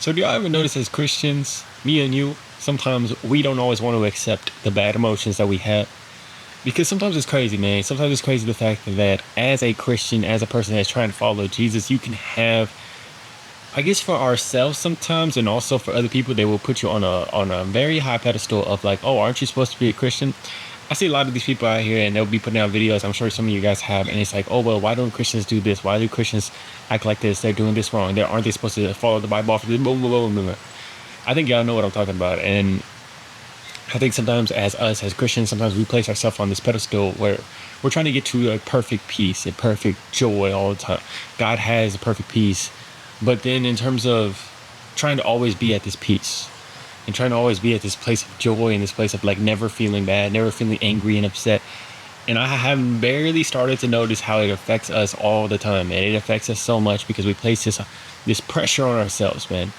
So do y'all ever notice as Christians, me and you, sometimes we don't always want to accept the bad emotions that we have? Because sometimes it's crazy, man. Sometimes it's crazy the fact that as a Christian, as a person that's trying to follow Jesus, you can have, I guess, for ourselves sometimes, and also for other people, they will put you on a very high pedestal of like, oh, aren't you supposed to be a Christian? I see a lot of these people out here, and they'll be putting out videos. I'm sure some of you guys have, and it's like, oh well, why don't Christians do this? Why do Christians act like this? They're doing this wrong. Aren't they supposed to follow the Bible? Boom, boom, boom, boom. I think y'all know what I'm talking about, and I think sometimes as us as Christians, sometimes we place ourselves on this pedestal where we're trying to get to a perfect peace, a perfect joy all the time. God has a perfect peace, but then in terms of trying to always be at this peace and trying to always be at this place of joy and this place of like never feeling bad, never feeling angry and upset. And I have barely started to notice how it affects us all the time, and it affects us so much because we place this pressure on ourselves, man.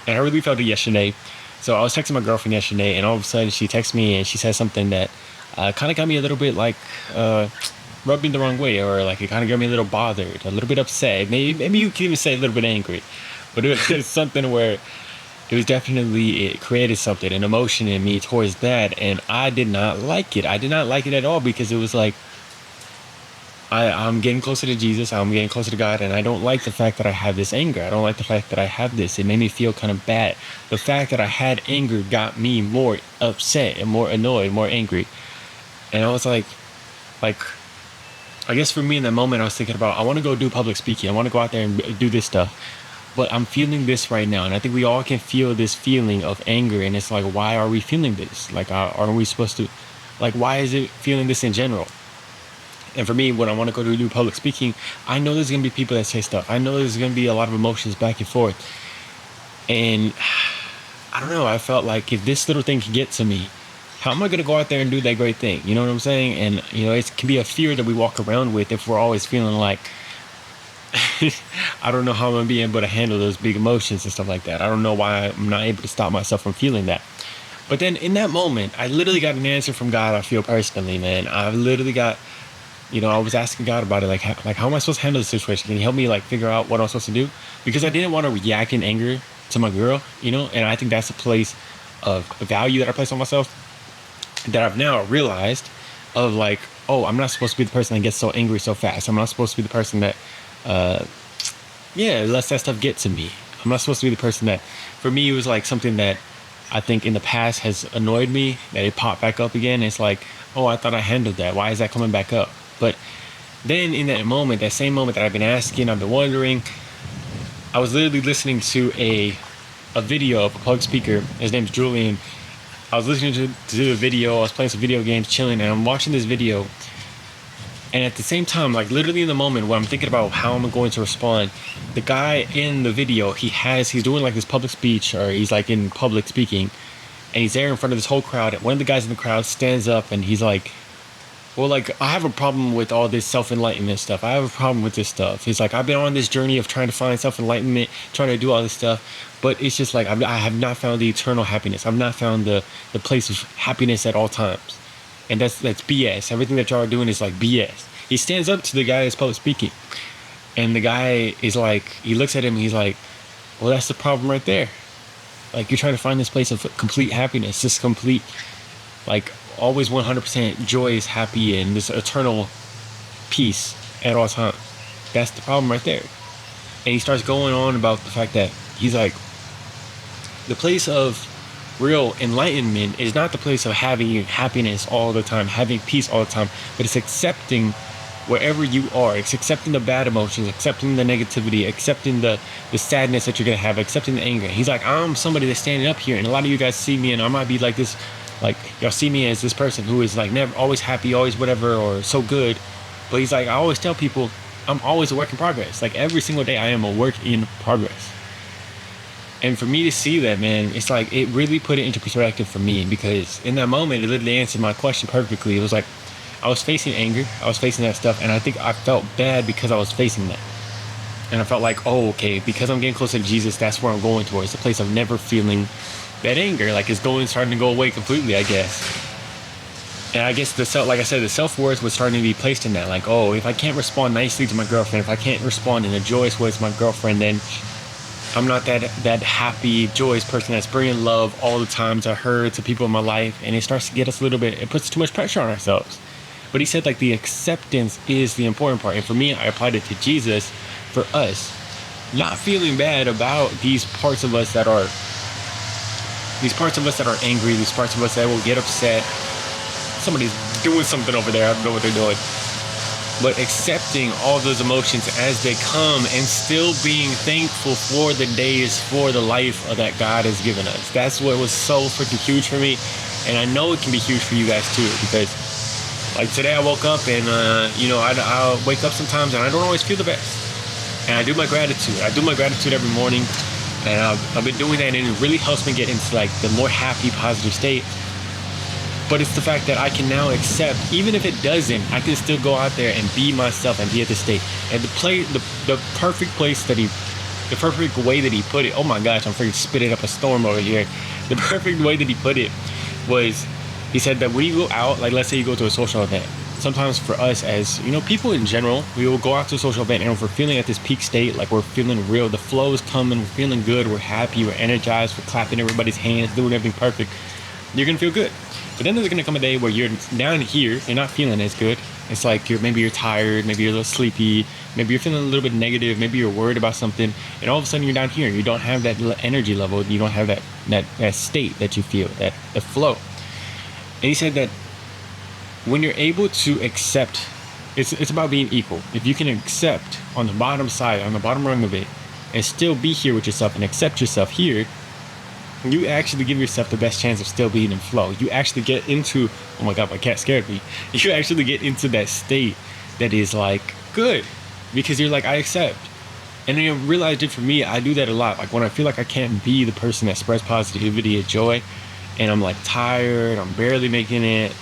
And I really felt it yesterday. So I was texting my girlfriend yesterday, and all of a sudden she texts me and she says something that kind of got me a little bit like rubbed me the wrong way, or like it kind of got me a little bothered, a little bit upset. Maybe you can even say a little bit angry, but it was something where it created something, an emotion in me towards that, and I did not like it. I did not like it at all because it was like I'm getting closer to Jesus, I'm getting closer to God, and I don't like the fact that I have this anger. I don't like the fact that I have this. It made me feel kind of bad. The fact that I had anger got me more upset and more annoyed, more angry. And I was like, I guess for me in that moment, I was thinking about, I want to go do public speaking. I want to go out there and do this stuff. But I'm feeling this right now. And I think we all can feel this feeling of anger. And it's like, why are we feeling this? Like, are we supposed to, like, why is it feeling this in general? And for me, when I want to go to do public speaking, I know there's going to be people that say stuff. I know there's going to be a lot of emotions back and forth. And I don't know, I felt like if this little thing can get to me, how am I going to go out there and do that great thing? You know what I'm saying? And, you know, it can be a fear that we walk around with if we're always feeling like, I don't know how I'm going to be able to handle those big emotions and stuff like that. I don't know why I'm not able to stop myself from feeling that. But then in that moment, I literally got an answer from God, I feel personally, man. I literally got... You know, I was asking God about it, like how am I supposed to handle this situation? Can you help me, like, figure out what I'm supposed to do? Because I didn't want to react in anger to my girl, you know? And I think that's a place of value that I place on myself that I've now realized of, like, oh, I'm not supposed to be the person that gets so angry so fast. I'm not supposed to be the person that, lets that stuff get to me. I'm not supposed to be the person that, for me, it was, like, something that I think in the past has annoyed me, that it popped back up again. It's like, oh, I thought I handled that. Why is that coming back up? But then in that moment, that same moment that I've been asking, I've been wondering, I was literally listening to a video of a public speaker. His name's Julian. I was listening to the video. I was playing some video games, chilling, and I'm watching this video. And at the same time, like literally in the moment when I'm thinking about how I'm going to respond, the guy in the video, he's doing like this public speech, or he's like in public speaking, and he's there in front of this whole crowd. And one of the guys in the crowd stands up and he's like, well, like, I have a problem with all this self-enlightenment stuff. I have a problem with this stuff. He's like, I've been on this journey of trying to find self-enlightenment, trying to do all this stuff, but it's just like, I have not found the eternal happiness. I've not found the place of happiness at all times. And that's BS. Everything that y'all are doing is like BS. He stands up to the guy that's public speaking. And the guy is like, he looks at him and he's like, well, that's the problem right there. Like, you're trying to find this place of complete happiness, this complete, like, always 100% joyous, happy, and this eternal peace at all times. That's the problem right there. And he starts going on about the fact that he's like, the place of real enlightenment is not the place of having happiness all the time, having peace all the time, but it's accepting wherever you are. It's accepting the bad emotions, accepting the negativity, accepting the sadness that you're going to have, accepting the anger. He's like, I'm somebody that's standing up here, and a lot of you guys see me, and I might be like this. Like, y'all see me as this person who is like never, always happy, always whatever, or so good. But he's like, I always tell people I'm always a work in progress. Like, every single day I am a work in progress. And for me to see that, man, it's like, it really put it into perspective for me, because in that moment, it literally answered my question perfectly. It was like, I was facing anger, I was facing that stuff, and I think I felt bad because I was facing that. And I felt like, oh, okay, because I'm getting closer to Jesus, that's where I'm going towards, the place of never feeling that anger, like it's starting to go away completely, I guess. And I guess like I said, the self-worth was starting to be placed in that. Like, oh, if I can't respond nicely to my girlfriend, if I can't respond in a joyous way to my girlfriend, then I'm not that happy, joyous person that's bringing love all the time to her, to people in my life, and it starts to get us a little bit. It puts too much pressure on ourselves. But he said like the acceptance is the important part, and for me, I applied it to Jesus. For us, not feeling bad about these parts of us that are angry, these parts of us that will get upset. Somebody's doing something over there. I don't know what they're doing. But accepting all those emotions as they come and still being thankful for the days, for the life that God has given us. That's what was so freaking huge for me. And I know it can be huge for you guys too, because like today I woke up and, I'll wake up sometimes and I don't always feel the best. And I do my gratitude. I do my gratitude every morning. And I've been doing that, and it really helps me get into like the more happy, positive state. But it's the fact that I can now accept, even if it doesn't, I can still go out there and be myself and be at the state. And the perfect place that the perfect way that he put it, oh my gosh, I'm freaking spitting up a storm over here. The perfect way that he put it was, he said that when you go out, like let's say you go to a social event, sometimes for us as, people in general, we will go out to a social event and if we're feeling at this peak state, like we're feeling real, the flow is coming, we're feeling good, we're happy, we're energized, we're clapping everybody's hands, doing everything perfect, you're going to feel good. But then there's going to come a day where you're down here, you're not feeling as good. It's like maybe you're tired, maybe you're a little sleepy, maybe you're feeling a little bit negative, maybe you're worried about something, and all of a sudden you're down here, you don't have that energy level, you don't have that state that you feel, that the flow. And he said that when you're able to accept, it's about being equal. If you can accept on the bottom side, on the bottom rung of it, and still be here with yourself and accept yourself here, you actually give yourself the best chance of still being in flow. You actually get into, oh my God, my cat scared me. You actually get into that state that is like good, because you're like, I accept. And then you realize it for me, I do that a lot. Like when I feel like I can't be the person that spreads positivity and joy, and I'm like tired, I'm barely making it,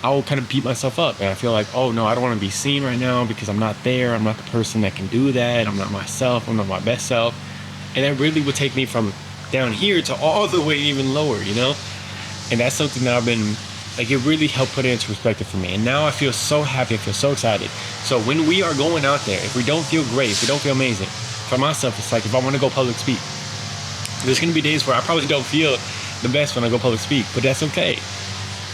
I will kind of beat myself up. And I feel like, oh no, I don't want to be seen right now because I'm not there. I'm not the person that can do that. I'm not myself. I'm not my best self. And that really would take me from down here to all the way even lower, And that's something that I've been, like, it really helped put it into perspective for me. And now I feel so happy, I feel so excited. So when we are going out there, if we don't feel great, if we don't feel amazing, for myself, it's like if I want to go public speak, there's going to be days where I probably don't feel the best when I go public speak, but that's okay.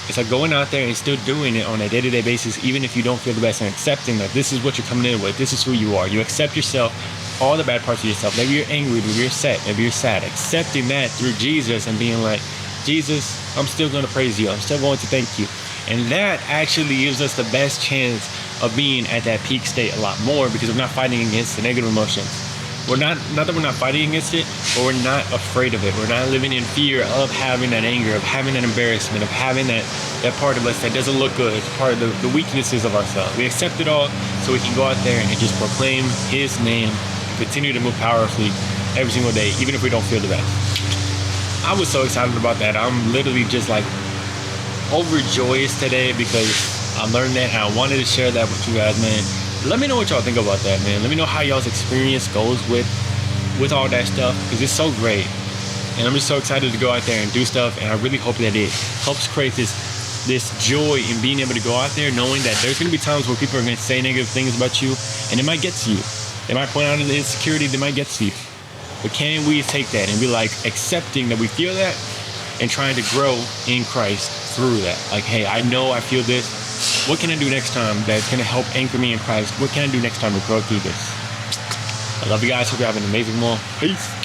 It's like going out there and still doing it on a day-to-day basis, even if you don't feel the best, and accepting that this is what you're coming in with, this is who you are. You accept yourself, all the bad parts of yourself. Maybe you're angry, maybe you're sad, maybe you're sad. Accepting that through Jesus and being like, Jesus, I'm still going to praise you. I'm still going to thank you. And that actually gives us the best chance of being at that peak state a lot more, because we're not fighting against the negative emotions. We're not that we're not fighting against it, but we're not afraid of it. We're not living in fear of having that anger, of having that embarrassment, of having that part of us that doesn't look good. It's part of the weaknesses of ourselves. We accept it all so we can go out there and just proclaim His name and continue to move powerfully every single day, even if we don't feel the best. I was so excited about that. I'm literally just like overjoyous today because I learned that and I wanted to share that with you guys, man. Let me know what y'all think about that, man. Let me know how y'all's experience goes with all that stuff, because it's so great. And I'm just so excited to go out there and do stuff, and I really hope that it helps create this joy in being able to go out there knowing that there's going to be times where people are going to say negative things about you, and it might get to you. They might point out an insecurity, they might get to you. But can we take that and be like accepting that we feel that and trying to grow in Christ through that? Like, hey, I know I feel this. What can I do next time that's going to help anchor me in Christ? What can I do next time to grow through this? I love you guys. Hope you have an amazing one. Peace.